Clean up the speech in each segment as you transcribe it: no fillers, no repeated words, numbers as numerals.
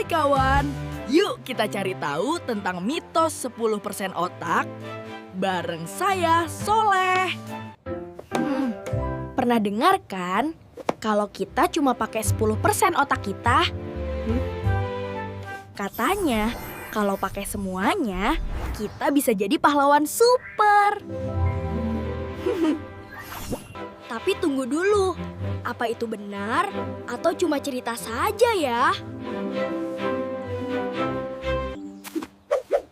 kawan, yuk kita cari tahu tentang mitos 10% otak bareng saya, Soleh. Pernah dengar kan kalau kita cuma pakai 10% otak kita? Katanya kalau pakai semuanya, kita bisa jadi pahlawan super. Tapi tunggu dulu, apa itu benar atau cuma cerita saja ya?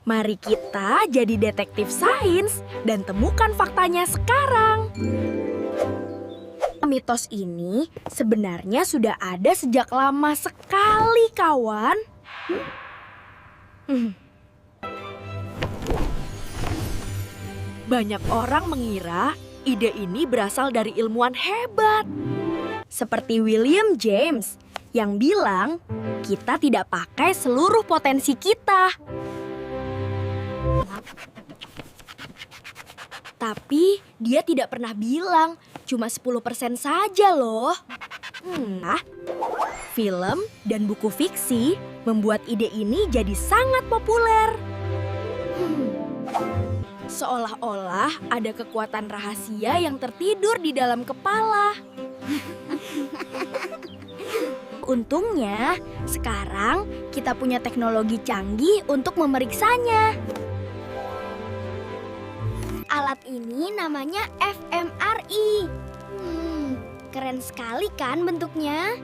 Mari kita jadi detektif sains dan temukan faktanya sekarang. Mitos ini sebenarnya sudah ada sejak lama sekali, kawan. Banyak orang mengira ide ini berasal dari ilmuwan hebat. Seperti William James yang bilang kita tidak pakai seluruh potensi kita. Tapi dia tidak pernah bilang cuma 10% saja loh. Film dan buku fiksi membuat ide ini jadi sangat populer. Seolah-olah ada kekuatan rahasia yang tertidur di dalam kepala. Untungnya, sekarang kita punya teknologi canggih untuk memeriksanya. Alat ini namanya fMRI. Keren sekali kan bentuknya?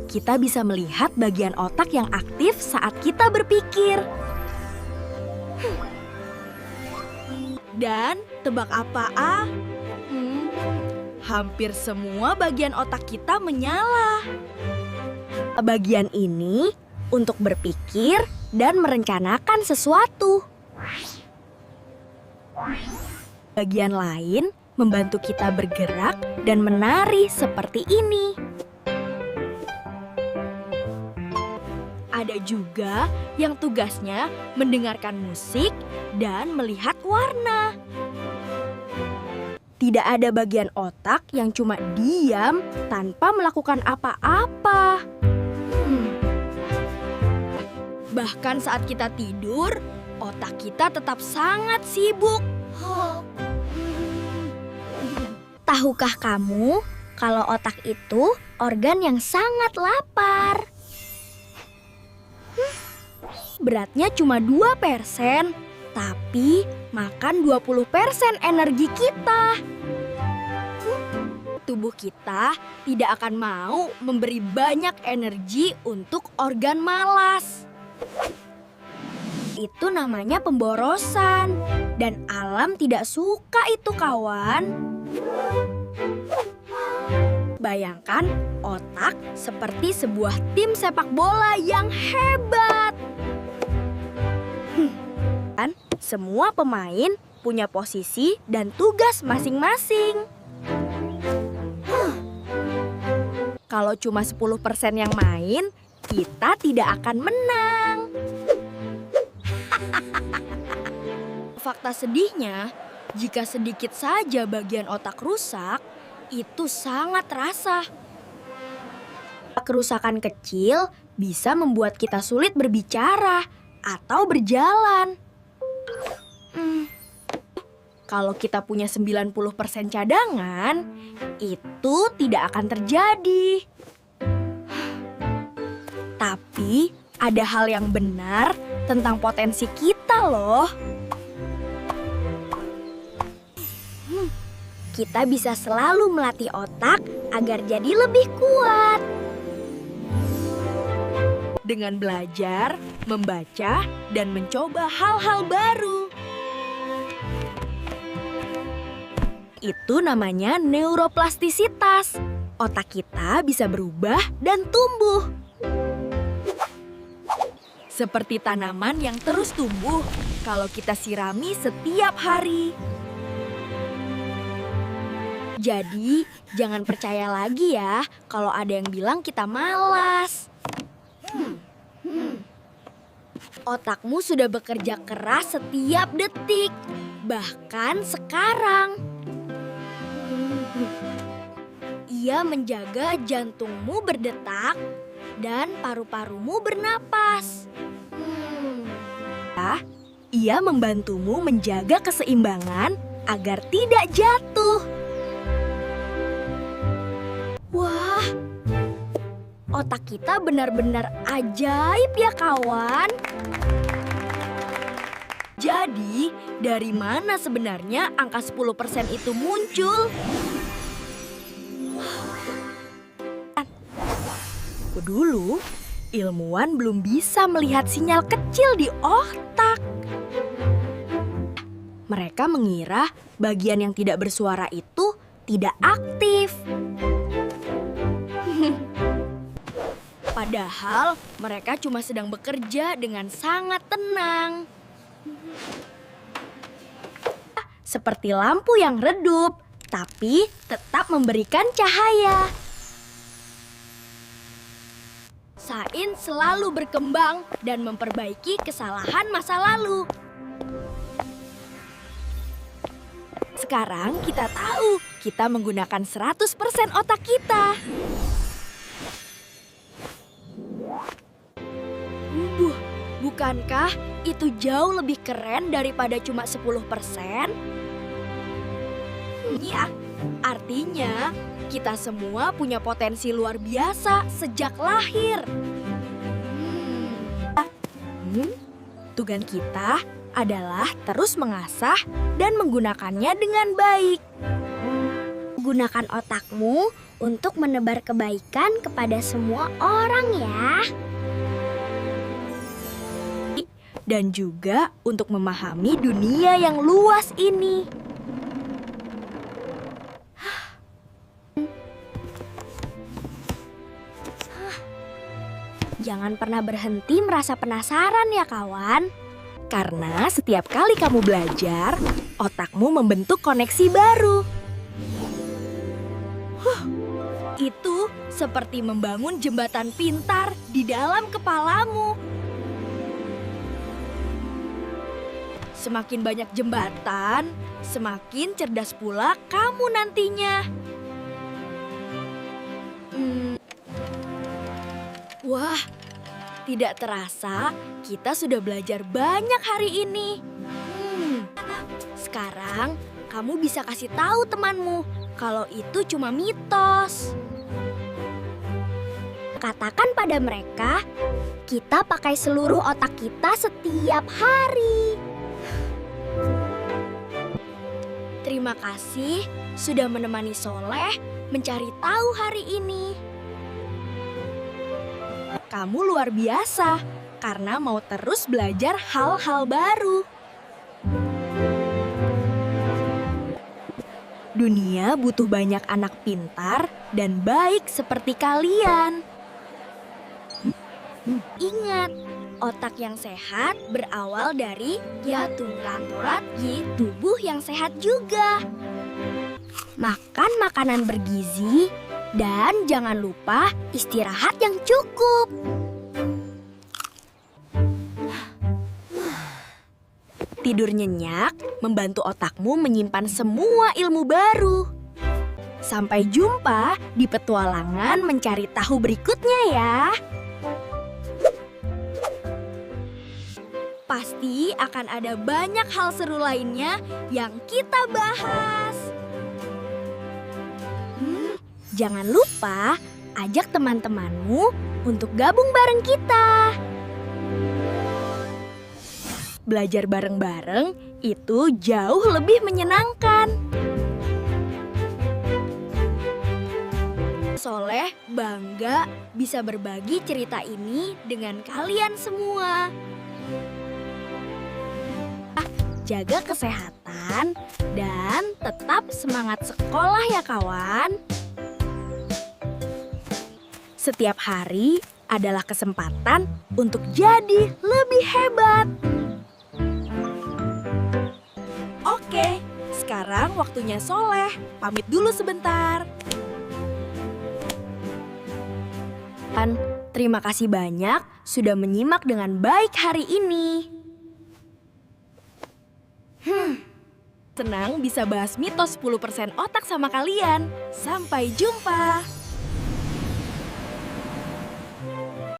Kita bisa melihat bagian otak yang aktif saat kita berpikir. Dan tebak apa, hampir semua bagian otak kita menyala. Bagian ini untuk berpikir dan merencanakan sesuatu. Bagian lain membantu kita bergerak dan menari seperti ini. Ada juga yang tugasnya mendengarkan musik dan melihat warna. Tidak ada bagian otak yang cuma diam tanpa melakukan apa-apa. Bahkan saat kita tidur, otak kita tetap sangat sibuk. Tahukah kamu kalau otak itu organ yang sangat lapar? Beratnya cuma 2%, tapi makan 20% energi kita. Tubuh kita tidak akan mau memberi banyak energi untuk organ malas. Itu namanya pemborosan, dan alam tidak suka itu, kawan. Bayangkan otak seperti sebuah tim sepak bola yang hebat. Semua pemain punya posisi dan tugas masing-masing. Kalau cuma 10% yang main, kita tidak akan menang. Fakta sedihnya, jika sedikit saja bagian otak rusak, itu sangat terasa. Kerusakan kecil bisa membuat kita sulit berbicara atau berjalan. Kalau kita punya 90% cadangan, itu tidak akan terjadi. Tapi ada hal yang benar tentang potensi kita loh. Kita bisa selalu melatih otak agar jadi lebih kuat. Dengan belajar, membaca, dan mencoba hal-hal baru. Itu namanya neuroplastisitas. Otak kita bisa berubah dan tumbuh. Seperti tanaman yang terus tumbuh kalau kita sirami setiap hari. Jadi, jangan percaya lagi ya kalau ada yang bilang kita malas. Otakmu sudah bekerja keras setiap detik, bahkan sekarang. Ia menjaga jantungmu berdetak dan paru-parumu bernapas. Ia membantumu menjaga keseimbangan agar tidak jatuh. Wah, otak kita benar-benar ajaib ya kawan. Jadi, dari mana sebenarnya angka 10% itu muncul? Dulu, ilmuwan belum bisa melihat sinyal kecil di otak. Mereka mengira bagian yang tidak bersuara itu tidak aktif. Padahal mereka cuma sedang bekerja dengan sangat tenang. Seperti lampu yang redup, tapi tetap memberikan cahaya. Sains selalu berkembang dan memperbaiki kesalahan masa lalu. Sekarang kita tahu, kita menggunakan 100% otak kita. Bukankah itu jauh lebih keren daripada cuma 10%? Ya, artinya kita semua punya potensi luar biasa sejak lahir. Tugas kita adalah terus mengasah dan menggunakannya dengan baik. Gunakan otakmu untuk menebar kebaikan kepada semua orang ya. Dan juga untuk memahami dunia yang luas ini. Jangan pernah berhenti merasa penasaran ya kawan. Karena setiap kali kamu belajar, otakmu membentuk koneksi baru. Itu seperti membangun jembatan pintar di dalam kepalamu. Semakin banyak jembatan, semakin cerdas pula kamu nantinya. Wah, tidak terasa kita sudah belajar banyak hari ini. Sekarang kamu bisa kasih tahu temanmu kalau itu cuma mitos. Katakan pada mereka, kita pakai seluruh otak kita setiap hari. Terima kasih sudah menemani Soleh mencari tahu hari ini. Kamu luar biasa karena mau terus belajar hal-hal baru. Dunia butuh banyak anak pintar dan baik seperti kalian. Ingat, otak yang sehat berawal dari turat tubuh yang sehat juga. Makan makanan bergizi dan jangan lupa istirahat yang cukup. Tidur nyenyak membantu otakmu menyimpan semua ilmu baru. Sampai jumpa di petualangan mencari tahu berikutnya ya. Pasti akan ada banyak hal seru lainnya yang kita bahas. Jangan lupa ajak teman-temanmu untuk gabung bareng kita. Belajar bareng-bareng itu jauh lebih menyenangkan. Soleh bangga bisa berbagi cerita ini dengan kalian semua. Jaga kesehatan dan tetap semangat sekolah ya kawan. Setiap hari adalah kesempatan untuk jadi lebih hebat. Oke, sekarang waktunya Soleh. Pamit dulu sebentar. Terima kasih banyak sudah menyimak dengan baik hari ini. Senang bisa bahas mitos 10% otak sama kalian. Sampai jumpa.